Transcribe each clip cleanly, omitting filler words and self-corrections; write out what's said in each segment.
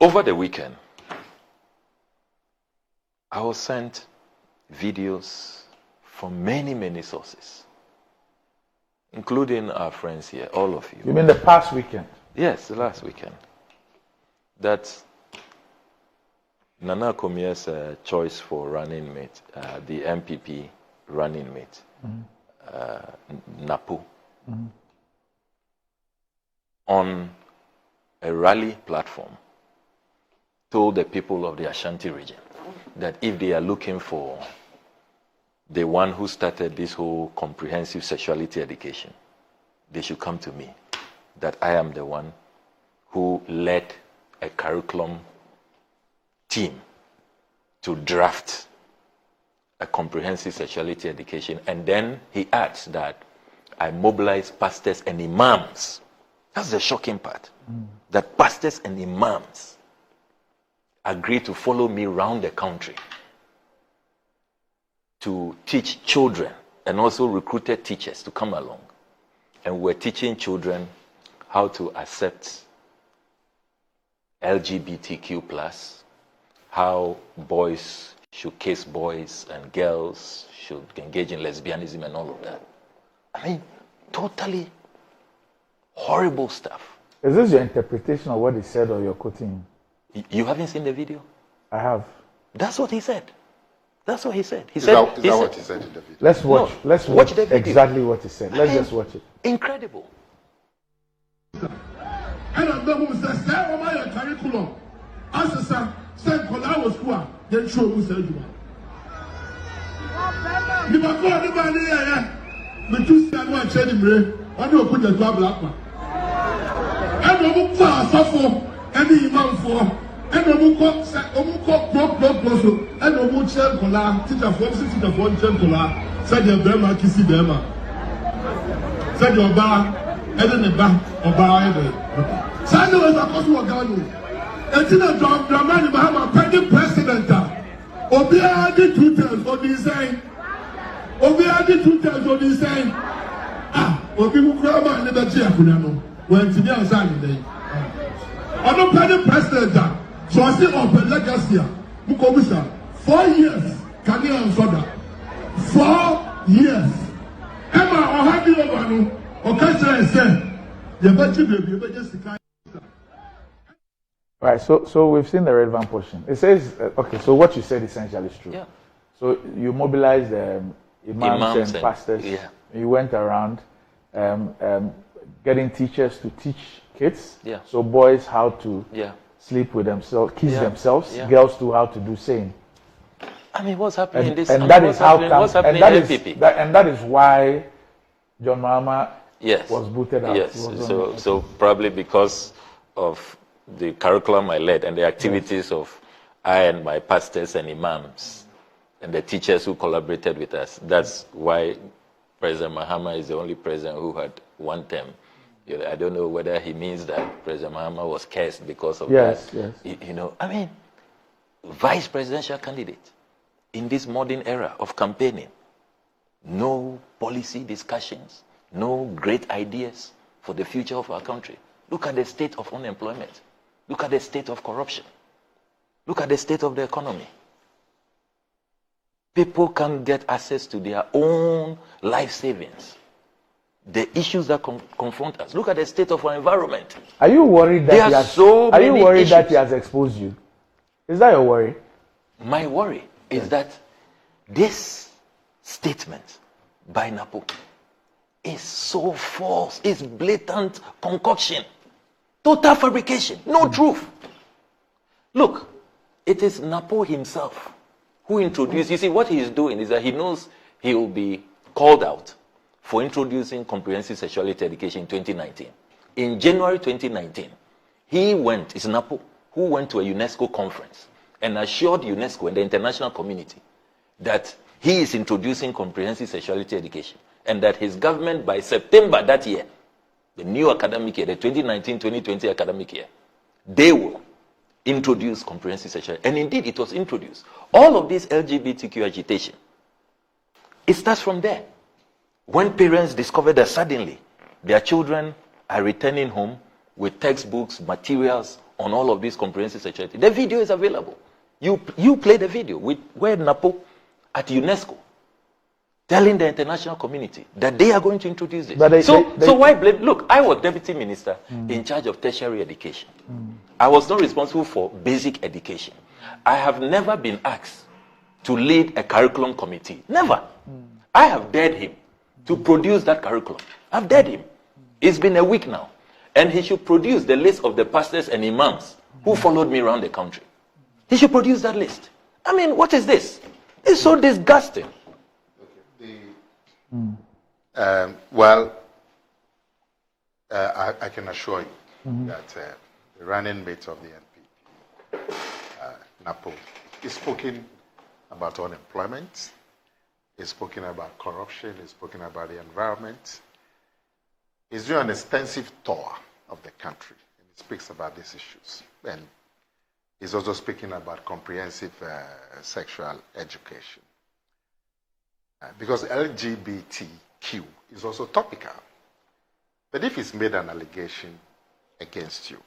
Over the weekend, I was sent videos from many, many sources, including our friends here, all of you. You mean the past weekend? Yes, the last weekend. That Nana Komia's choice for running mate, the MPP running mate, Napo, on a rally platform, told the people of the Ashanti region that if they are looking for the one who started this whole comprehensive sexuality education, they should come to me. That I am the one who led a curriculum team to draft a comprehensive sexuality education. And then he adds that I mobilized pastors and imams. That's the shocking part. That pastors and imams agreed to follow me around the country to teach children, and also recruited teachers to come along. And we're teaching children how to accept LGBTQ+, how boys should kiss boys and girls should engage in lesbianism and all of that. I mean, totally horrible stuff. Is this your interpretation of what he said, or you're quoting? You haven't seen the video? I have. That's what he said. That's what he said. Is that what he said in the video? Let's watch. No, let's watch the video. Exactly what he said. Let's just watch it. Incredible. And I'm the one who says, "Say, oh my curriculum." As I said, "Say, Kola was poor." Then show who said you. The bako the bani ya. Me too see one change me. One you put the Ablakwa. And we go for any imam for. And we go so. And we change Kola. Teacher for change Kola. Said the Bema kisi Bema. Said your bar. And then the back of Bible. Sunday was a cosmo gun. And in a Dramani Bahama, pending president. Obia did 2 times for design. Obia did 2 times for design. Obi Mukrama and the Giapunano went to the outside today. On the pending president, so I say open legacy. Mukomisa, 4 years. Can you answer that? 4 years. Emma, or have you over? Right, so we've seen the relevant portion. It says, okay, so what you said essentially is true. Yeah. So you mobilized imams and pastors. Yeah. You went around getting teachers to teach kids. Yeah. So boys how to sleep with themselves, kiss Yeah. themselves. Yeah. Girls too how to do same. I mean, what's happening in this? And I mean, that is how what's happening in MPP? that is why John Mahama was booted out. Yes, so probably because of the curriculum I led and the activities of I and my pastors and imams and the teachers who collaborated with us. That's why President Mahama is the only president who had 1 term. I don't know whether he means that President Mahama was cursed because of that. Yes. You know, I mean, vice presidential candidate in this modern era of campaigning. No policy discussions, no great ideas for the future of our country. Look at the state of unemployment. Look at the state of corruption. Look at the state of the economy. People can't get access to their own life savings. The issues that confront us. Look at the state of our environment. Are you worried that that he has exposed you? Is that your worry? My worry is that this statement by Napo is so false. It's blatant concoction. Total fabrication. No truth. Look, it is Napo himself who introduced. You see, what he is doing is that he knows he will be called out for introducing comprehensive sexuality education in 2019. In January 2019, it's Napo who went to a UNESCO conference and assured UNESCO and the international community that he is introducing comprehensive sexuality education and that his government by September that year, the new academic year, the 2019-2020 academic year, they will introduce comprehensive sexuality. And indeed, it was introduced. All of this LGBTQ agitation, it starts from there. When parents discover that suddenly their children are returning home with textbooks, materials on all of these comprehensive sexuality. The video is available. You play the video with where Napo at UNESCO telling the international community that they are going to introduce this. So why blame? Look, I was deputy minister in charge of tertiary education. I was not responsible for basic education. I have never been asked to lead a curriculum committee. Never. I have dared him to produce that curriculum. I've dared him. It's been a week now. And he should produce the list of the pastors and imams who followed me around the country. He should produce that list. I mean, what is this? It's so disgusting. I can assure you that the running mate of the NPP, Napo, is speaking about unemployment, is speaking about corruption, is speaking about the environment. He's doing an extensive tour of the country, and he speaks about these issues. And he's also speaking about comprehensive sexual education. Because LGBTQ is also topical. But if he's made an allegation against you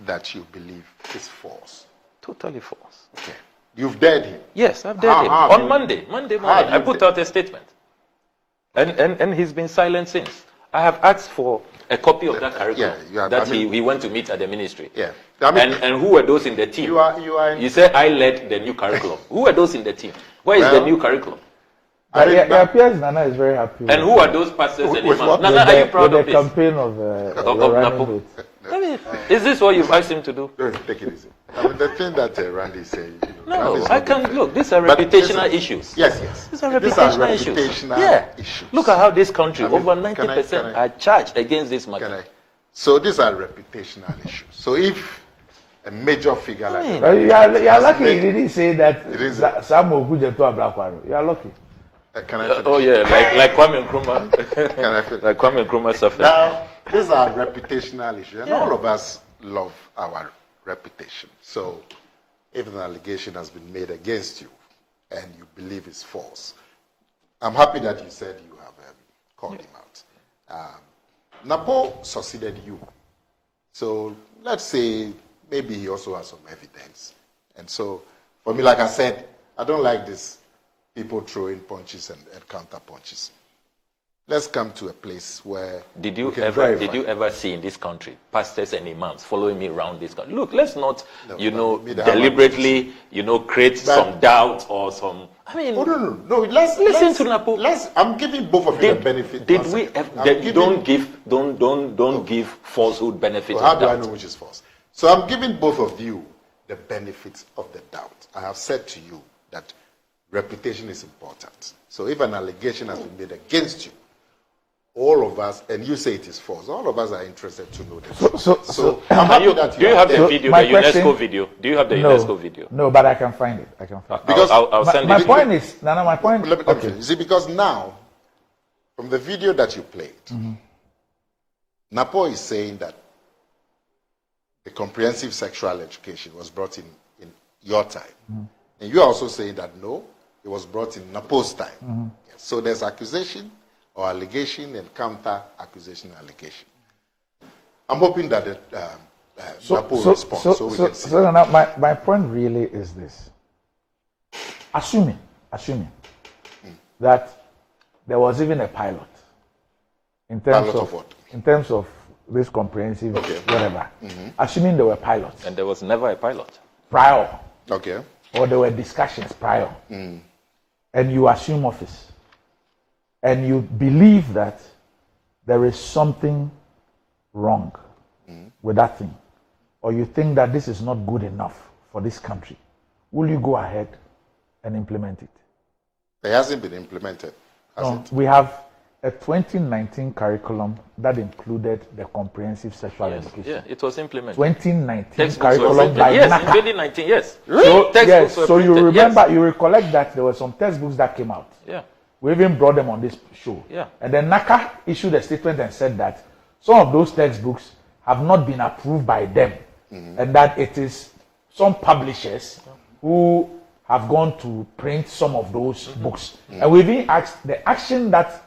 that you believe is false. Totally false. Okay. You've dared him. Yes, I've dared him. On Monday morning, I put out a statement. And he's been silent since. I have asked for a copy of that curriculum he went to meet at the ministry. Yeah. And who were those in the team? You said I led the new curriculum. Who were those in the team? Where is the new curriculum? It appears Nana is very happy. And who are those pastors and imams? Nana, are you proud of this? The campaign of Napo. I mean, is this what you've asked him to do? Take it easy. I mean, the thing that Randy is saying. No, I can't. Look, these are reputational issues. Yes. These are reputational issues. Look at how this country, over 90% are charged against this matter. So these are reputational issues. So if a major figure like that. You are lucky he didn't say that Sam Oguja to Ablakwa. You are lucky. Can I finish? Oh yeah, like Kwame Nkrumah. Can I finish? Like Kwame Nkrumah suffered. Now, these are reputational issues, and all of us love our reputation. So, if an allegation has been made against you and you believe it's false, I'm happy that you said you have called him out. Napo succeeded you. So, let's say maybe he also has some evidence. And so, for me, like I said, I don't like this people throwing punches and counter punches. Let's come to a place where did you ever see in this country pastors and imams following me around this country? Look, let's not deliberately create some doubt or some. I mean, no. Let's listen to Napo. I'm giving both of you the benefit. Don't give falsehood benefit. How do I know which is false? So I'm giving both of you the benefits of the doubt. I have said to you that reputation is important. So if an allegation has been made against you, all of us, and you say it is false, all of us are interested to know this. So I'm happy that do you have the video, the UNESCO video? Do you have the UNESCO video? No, but I can find it. Because I'll send it. My point is, Nana, my point. Okay. You see, because now, from the video that you played, Napo is saying that the comprehensive sexual education was brought in your time. And you are also saying that no, it was brought in Napo's time. Yes. So there's accusation or allegation and counter accusation and allegation. I'm hoping that Napo will respond so we can see. So now my point really is this. Assuming that there was even a pilot in terms of what? In terms of this comprehensive whatever. Assuming there were pilots. And there was never a pilot. Prior. Okay. Or there were discussions prior, and you assume office, and you believe that there is something wrong with that thing, or you think that this is not good enough for this country, will you go ahead and implement it? It hasn't been implemented, has it? We have a 2019 curriculum that included the comprehensive sexual education. Yeah, it was implemented. 2019 curriculum by Yes, Naka. in 2019, yes. So you remember, you recollect that there were some textbooks that came out. Yeah. We even brought them on this show. Yeah. And then Naka issued a statement and said that some of those textbooks have not been approved by them, and that it is some publishers who have gone to print some of those books. And we've even asked the action that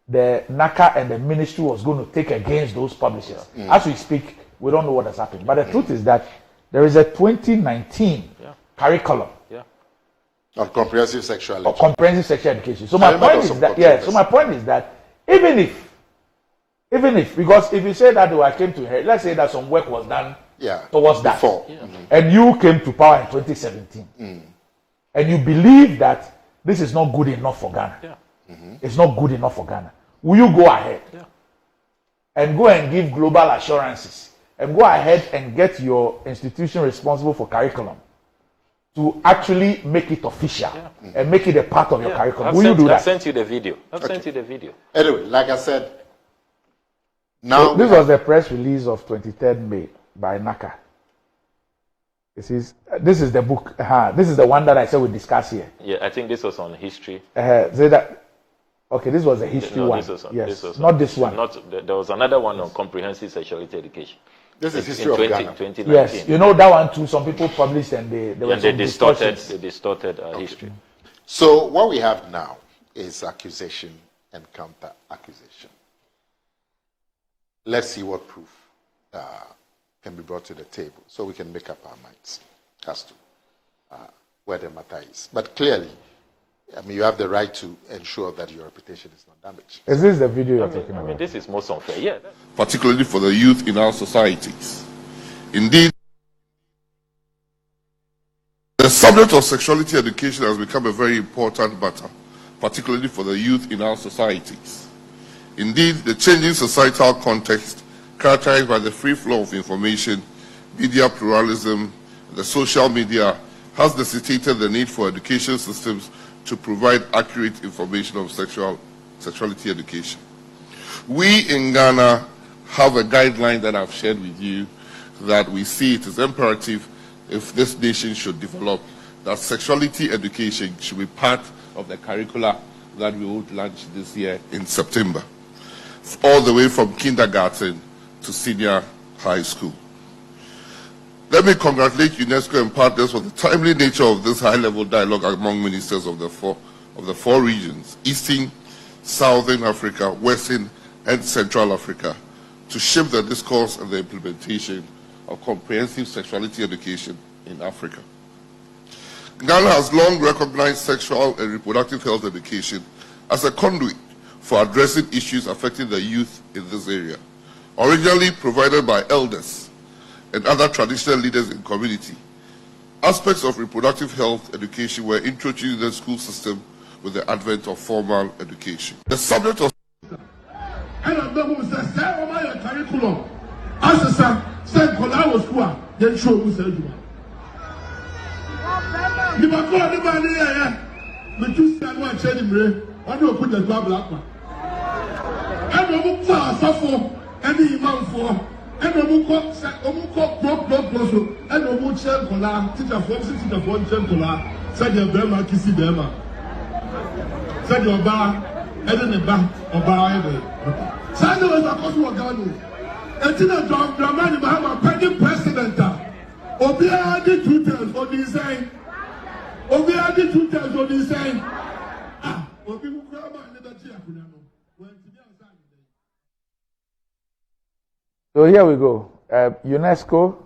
the NACA and the ministry was going to take against those publishers. As we speak, we don't know what has happened. But the truth is that There is a 2019 curriculum on comprehensive sexuality. or comprehensive sexual education. So my point is that So my point is that even if because if you say that I came to here, let's say that some work was done towards that, and you came to power in 2017, and you believe that this is not good enough for Ghana, it's not good enough for Ghana, will you go ahead and go and give global assurances and go ahead and get your institution responsible for curriculum to actually make it official and make it a part of your curriculum? Will you do that? I've sent you the video. Anyway, like I said, now so this was the press release of 23rd May by NACA. This is the book. This is the one that I said we discuss here. Yeah, I think this was on history. Okay, this was a history one. Not this one. There was another one on comprehensive sexuality education. This is history of Ghana. 2019. Yes, you know that one too. Some people published and they distorted history. So what we have now is accusation and counter accusation. Let's see what proof can be brought to the table so we can make up our minds as to where the matter is. But clearly, I mean, you have the right to ensure that your reputation is not damaged. Is this the video you're talking about? I mean, this is most unfair. Yeah. Particularly for the youth in our societies. Indeed, the subject of sexuality education has become a very important matter, particularly for the youth in our societies. Indeed, the changing societal context, characterized by the free flow of information, media pluralism, and the social media, has necessitated the need for education systems to provide accurate information on sexuality education. We in Ghana have a guideline that I've shared with you that we see it is imperative, if this nation should develop, that sexuality education should be part of the curricula that we would launch this year in September, all the way from kindergarten to senior high school. Let me congratulate UNESCO and partners for the timely nature of this high-level dialogue among ministers of the four regions, Eastern, Southern Africa, Western, and Central Africa, to shape the discourse and the implementation of comprehensive sexuality education in Africa. Ghana has long recognized sexual and reproductive health education as a conduit for addressing issues affecting the youth in this area, originally provided by elders and other traditional leaders in community. Aspects of reproductive health education were introduced in the school system with the advent of formal education. The subject of curriculum as said was school then show you said the back of the money the two stand one change when you put the Ablakwa and the book for any imam for and the book block and the book shell collar teacher for gentle said your grandma kissy them said your bar and then the back or bar Sando was a cause of Ghana. And in a job, Dramani Mahama, pending president. Obia did 2 times on the same. Obia did 2 times on the same. Obi Mukrama and the Chia. So here we go. UNESCO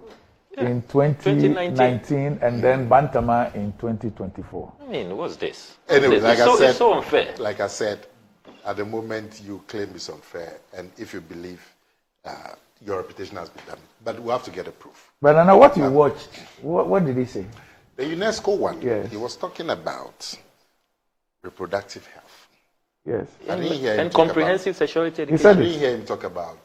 in 2019 and then Bantama in 2024. I mean, what's this? Anyway, It's so unfair. Like I said, at the moment you claim it's unfair, and if you believe your reputation has been damaged, but we have to get a proof. But I know what you watched. What did he say? The UNESCO one. Yes. He was talking about reproductive health. Yes. I didn't hear him And comprehensive sexuality education. said I didn't hear him talk about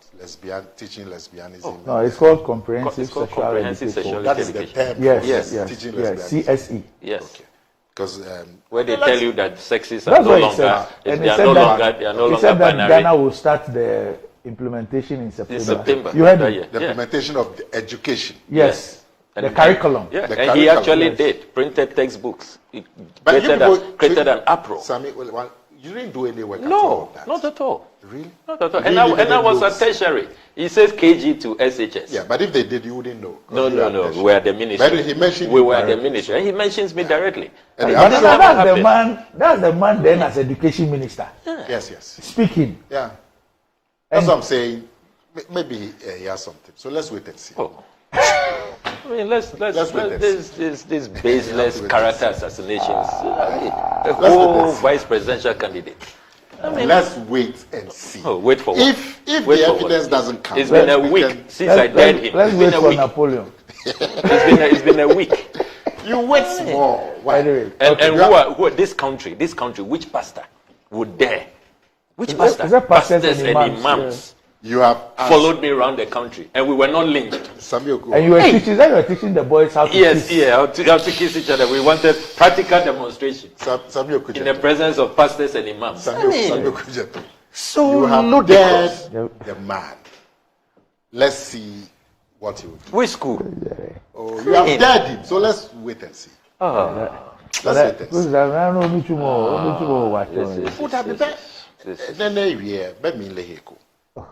teaching lesbianism. No, it's called comprehensive It's called sexual comprehensive education. sexual That is the education. term. Yes, teaching yes, lesbianism. CSE. Yes. Okay. Because Where they tell you that sexes are That's no what he longer, said. And they he are said no that- longer, they are no He longer said that binary. Ghana will start the implementation in September. September. You heard that it? year. the Yeah. implementation of the education. Yes. And The curriculum. Yeah, The and he curriculum, actually yes. did printed textbooks. He But created an uproar. Sammy, well, you didn't do any work at all No, on that. not at all. Really? Not at all. You And didn't I was even at tertiary. He says KG to SHS. Yeah, but if they did, you wouldn't know. No. We were at the ministry. But he mentioned we you were at the directly. ministry. And he mentions me directly. And But I'm then sure- that's the man then as education minister Yes. speaking. Yeah. That's And- what I'm saying. Maybe he has something. So let's wait and see. Oh. I mean, let's wait this baseless character assassinations. A wait whole and see. vice presidential candidate. I mean, Let's wait and see. oh, wait for what? If Wait the for evidence what? doesn't come, It's been a we week can- since I dared him. Let's It's wait been a for week. Napoleon. It's been a week. You wait small. Why? Anyway, And who are this country, which pastor would dare? Which pastor? is that pastors Pastors and and imams? imams You have asked followed me around the country, and we were not lynched. Samuel Go. and you were teaching. Then you were teaching the boys how to Yes, kiss. yeah, how to kiss each other. We wanted practical demonstration Samuel in the Kujeto. presence of pastors and imams. Samuel Kujeto. So You have ludicrous. dared the man. Let's see what he will do. Which school? Oh, you have dared him, so let's wait and see. Let's wait and see. Would have been better. Then me leheko.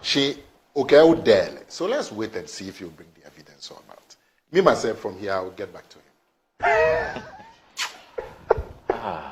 She okay, dare. So let's wait and see if you bring the evidence or not. Me myself from here, I will get back to him.